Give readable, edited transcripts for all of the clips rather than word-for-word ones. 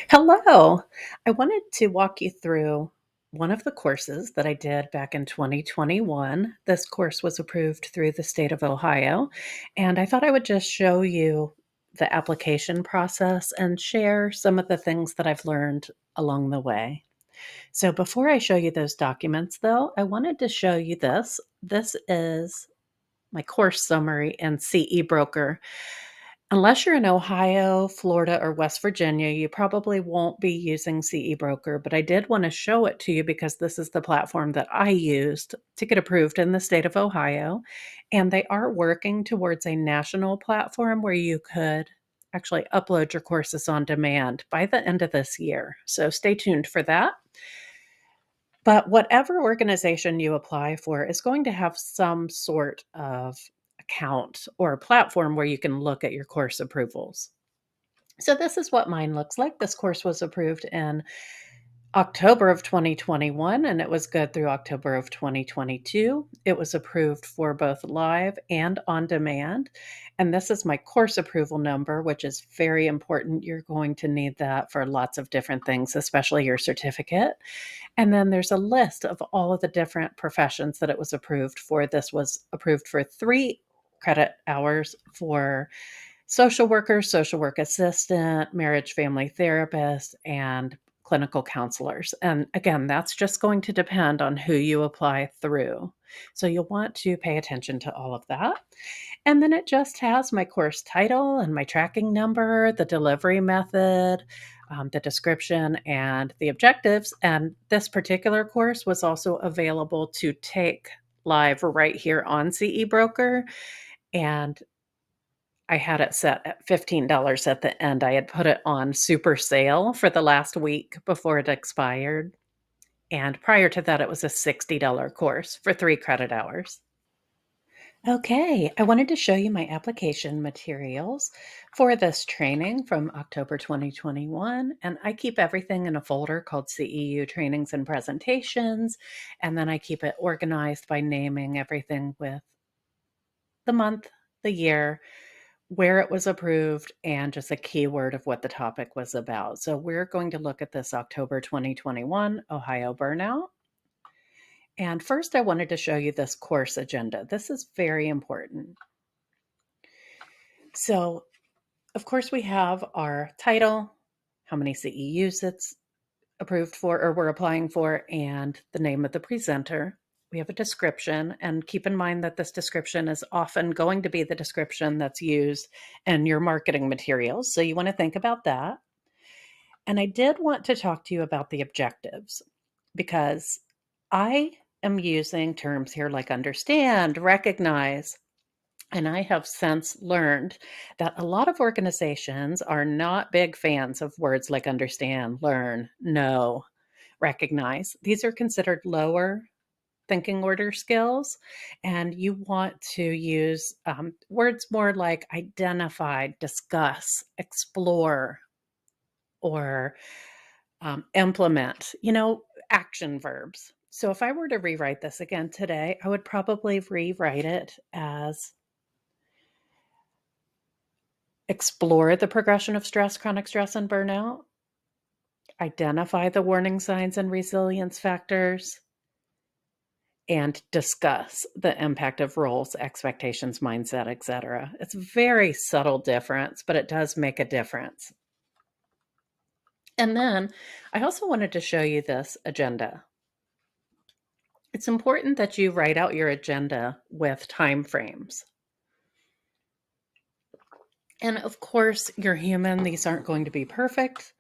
Hello. I wanted to walk you through one of the courses that I did back in 2021. This course was approved through the state of Ohio, and I thought I would just show you the application process and share some of the things that I've learned along the way. So, before I show you those documents, though, I wanted to show you this. This is my course summary in CE Broker. Unless you're in Ohio, Florida, or West Virginia, you probably won't be using CE Broker, but I did want to show it to you because this is the platform that I used to get approved in the state of Ohio. And they are working towards a national platform where you could actually upload your courses on demand by the end of this year. So stay tuned for that. But whatever organization you apply for is going to have some sort of account or platform where you can look at your course approvals. So this is what mine looks like. This course was approved in October of 2021 and it was good through October of 2022. It was approved for both live and on demand. And this is my course approval number, which is very important. You're going to need that for lots of different things, especially your certificate. And then there's a list of all of the different professions that it was approved for. This was approved for 3 credit hours for social worker, social work assistant, marriage family therapist, and clinical counselors. And again, that's just going to depend on who you apply through. So you'll want to pay attention to all of that. And then it just has my course title and my tracking number, the delivery method, the description, and the objectives. And this particular course was also available to take live right here on CE Broker. And I had it set at $15 at the end. I had put it on super sale for the last week before it expired. And prior to that, it was a $60 course for 3 credit hours. Okay, I wanted to show you my application materials for this training from October 2021. And I keep everything in a folder called CEU Trainings and Presentations. And then I keep it organized by naming everything with the month, the year, where it was approved, and just a keyword of what the topic was about. So we're going to look at this October 2021 Ohio burnout. And first, I wanted to show you this course agenda. This is very important. So, of course, we have our title, how many CEUs it's approved for or we're applying for, and the name of the presenter. We have a description, and keep in mind that this description is often going to be the description that's used in your marketing materials. So you want to think about that. And I did want to talk to you about the objectives because I am using terms here like understand, recognize, and I have since learned that a lot of organizations are not big fans of words like understand, learn, know, recognize. These are considered lower thinking order skills, and you want to use words more like identify, discuss, explore, or implement, action verbs. So if I were to rewrite this again today, I would probably rewrite it as explore the progression of stress, chronic stress, and burnout, identify the warning signs and resilience factors, and discuss the impact of roles, expectations, mindset, etc. It's a very subtle difference, but it does make a difference. And then I also wanted to show you this agenda. It's important that you write out your agenda with time frames. And of course, you're human. These aren't going to be perfect,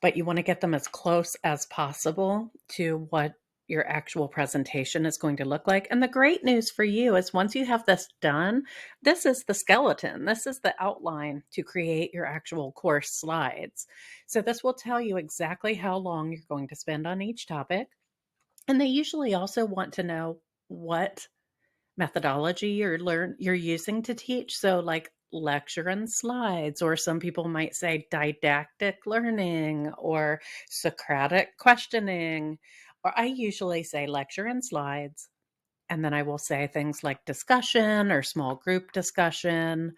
but you want to get them as close as possible to what your actual presentation is going to look like. And the great news for you is once you have this done, this is the skeleton. This is the outline to create your actual course slides. So this will tell you exactly how long you're going to spend on each topic. And they usually also want to know what methodology you're using to teach. So like lecture and slides, or some people might say didactic learning or Socratic questioning, or I usually say lecture and slides. And then I will say things like discussion or small group discussion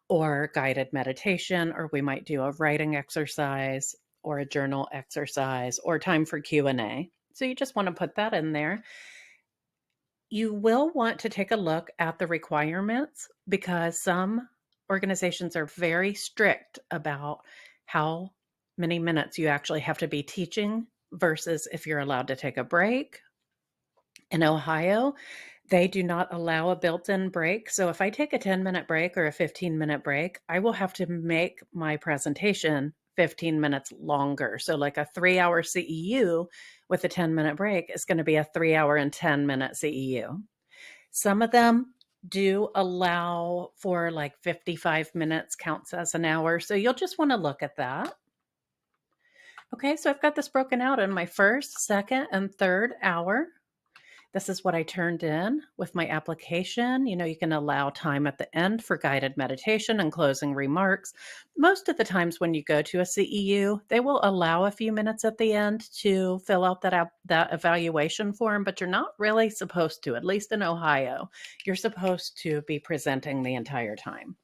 or guided meditation, or we might do a writing exercise or a journal exercise or time for Q&A. So you just want to put that in there. You will want to take a look at the requirements because some organizations are very strict about how many minutes you actually have to be teaching versus if you're allowed to take a break. In Ohio, they do not allow a built-in break. So if I take a 10-minute break or a 15-minute break, I will have to make my presentation 15 minutes longer. So like a 3-hour CEU with a 10-minute break is going to be a 3-hour and 10-minute CEU. Some of them do allow for like 55 minutes counts as an hour. So you'll just want to look at that. Okay, so I've got this broken out in my first, second, and third hour. This is what I turned in with my application. You know, you can allow time at the end for guided meditation and closing remarks. Most of the times when you go to a CEU, they will allow a few minutes at the end to fill out that evaluation form, but you're not really supposed to, at least in Ohio. You're supposed to be presenting the entire time.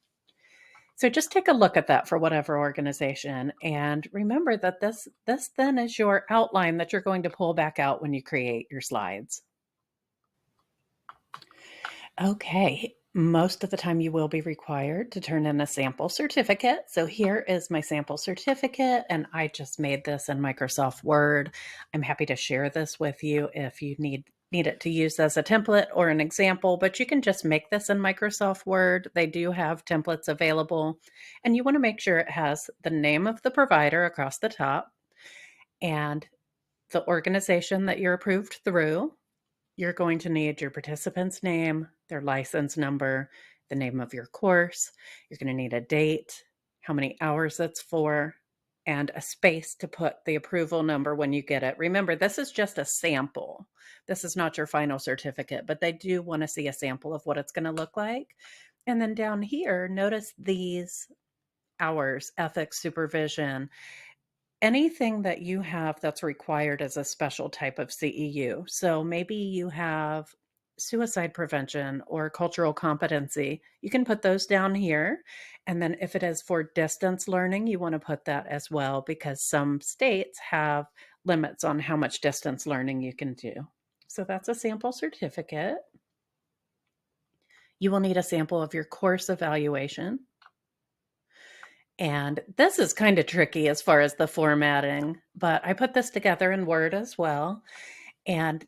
So just take a look at that for whatever organization. And remember that this then is your outline that you're going to pull back out when you create your slides. Okay. Most of the time you will be required to turn in a sample certificate. So here is my sample certificate, and I just made this in Microsoft Word. I'm happy to share this with you if you need it to use as a template or an example, but you can just make this in Microsoft Word. They do have templates available, and you want to make sure it has the name of the provider across the top and the organization that you're approved through. You're going to need your participant's name, their license number, the name of your course. You're going to need a date, how many hours it's for, and a space to put the approval number when you get it. Remember, this is just a sample. This is not your final certificate, but they do want to see a sample of what it's going to look like. And then down here, notice these hours, ethics, supervision. Anything that you have that's required as a special type of CEU. So maybe you have suicide prevention or cultural competency. You can put those down here. And then if it is for distance learning, you want to put that as well because some states have limits on how much distance learning you can do. So that's a sample certificate. You will need a sample of your course evaluation. And this is kind of tricky as far as the formatting, but I put this together in Word as well. And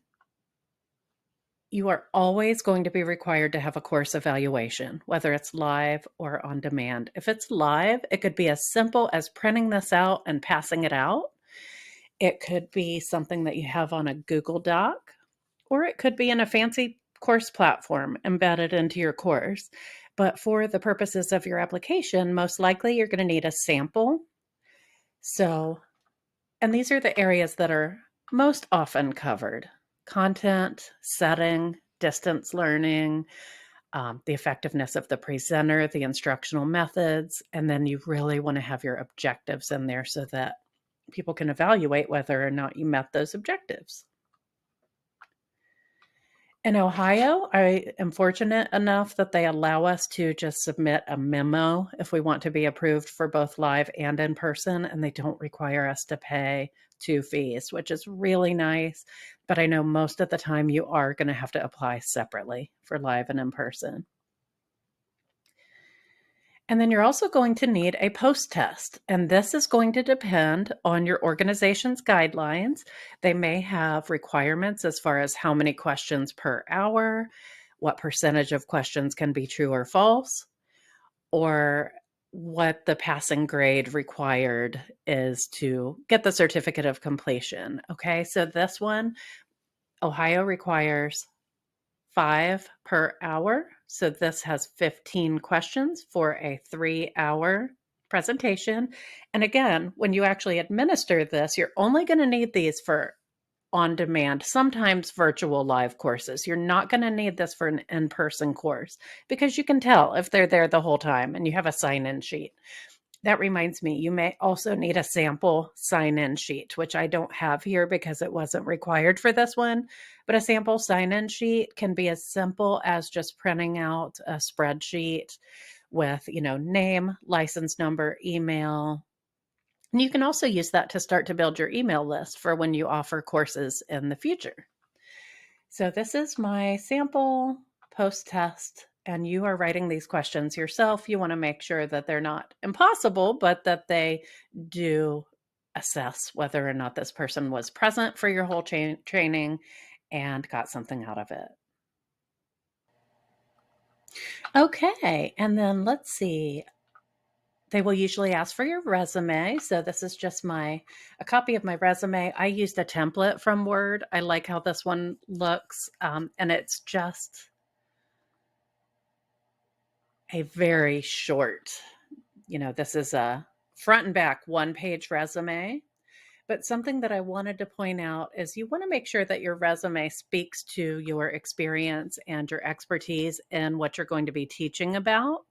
you are always going to be required to have a course evaluation, whether it's live or on demand. If it's live, it could be as simple as printing this out and passing it out. It could be something that you have on a Google Doc, or it could be in a fancy course platform embedded into your course. But for the purposes of your application, most likely you're going to need a sample. So, and these are the areas that are most often covered: content, setting, distance learning, the effectiveness of the presenter, the instructional methods, and then you really want to have your objectives in there so that people can evaluate whether or not you met those objectives. In Ohio, I am fortunate enough that they allow us to just submit a memo if we want to be approved for both live and in person, and they don't require us to pay 2 fees, which is really nice. But I know most of the time you are going to have to apply separately for live and in person. And then you're also going to need a post test, and this is going to depend on your organization's guidelines. They may have requirements as far as how many questions per hour, what percentage of questions can be true or false, or what the passing grade required is to get the certificate of completion. Okay, so this one, Ohio requires 5 per hour. So this has 15 questions for a 3-hour presentation. And again, when you actually administer this, you're only going to need these for on demand, sometimes virtual live courses. You're not going to need this for an in-person course because you can tell if they're there the whole time and you have a sign-in sheet. That reminds me, you may also need a sample sign-in sheet, which I don't have here because it wasn't required for this one. But a sample sign-in sheet can be as simple as just printing out a spreadsheet with, name, license number, email, And you can also use that to start to build your email list for when you offer courses in the future. So this is my sample post-test, and you are writing these questions yourself. You want to make sure that they're not impossible, but that they do assess whether or not this person was present for your whole training and got something out of it. Okay, and then let's see. They will usually ask for your resume. So this is just a copy of my resume. I used a template from Word. I like how this one looks, and it's just a very short, this is a front and back one-page resume. But something that I wanted to point out is you want to make sure that your resume speaks to your experience and your expertise in what you're going to be teaching about.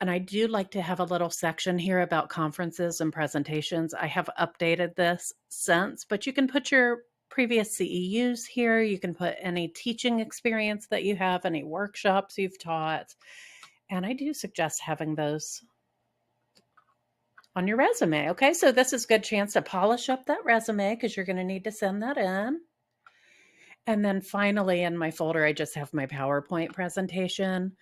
And I do like to have a little section here about conferences and presentations. I have updated this since, but you can put your previous CEUs here. You can put any teaching experience that you have, any workshops you've taught. And I do suggest having those on your resume. Okay, so this is a good chance to polish up that resume because you're going to need to send that in. And then finally, in my folder, I just have my PowerPoint presentation,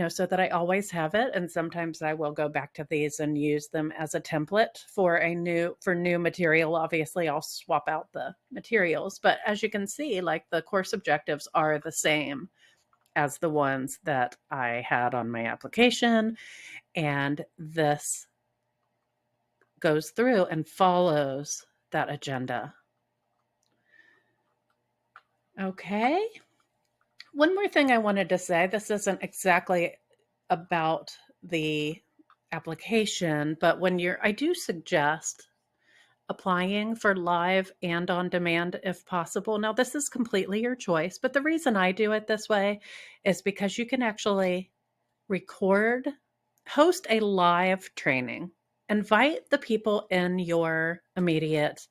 so that I always have it. And sometimes I will go back to these and use them as a template for new material. Obviously, I'll swap out the materials. But as you can see, like the course objectives are the same as the ones that I had on my application. And this goes through and follows that agenda. Okay. One more thing I wanted to say, this isn't exactly about the application, but I do suggest applying for live and on demand if possible. Now, this is completely your choice, but the reason I do it this way is because you can actually host a live training, invite the people in your immediate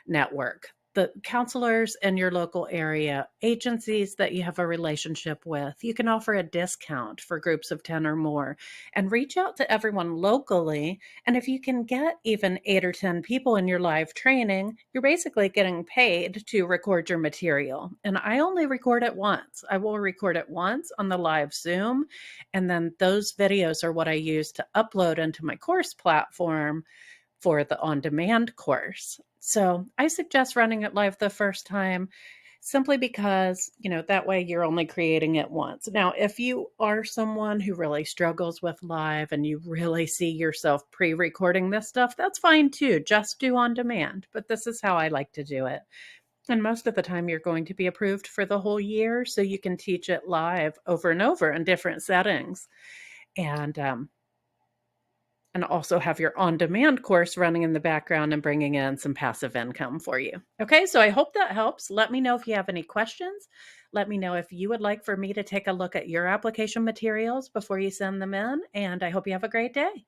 network, the counselors in your local area, agencies that you have a relationship with. You can offer a discount for groups of 10 or more and reach out to everyone locally. And if you can get even 8 or 10 people in your live training, you're basically getting paid to record your material. And I only record it once. I will record it once on the live Zoom. And then those videos are what I use to upload into my course platform for the on-demand course. So I suggest running it live the first time simply because, that way you're only creating it once. Now, if you are someone who really struggles with live and you really see yourself pre-recording this stuff, that's fine too. Just do on demand. But this is how I like to do it. And most of the time you're going to be approved for the whole year, so you can teach it live over and over in different settings. And also have your on-demand course running in the background and bringing in some passive income for you. Okay, so I hope that helps. Let me know if you have any questions. Let me know if you would like for me to take a look at your application materials before you send them in, and I hope you have a great day.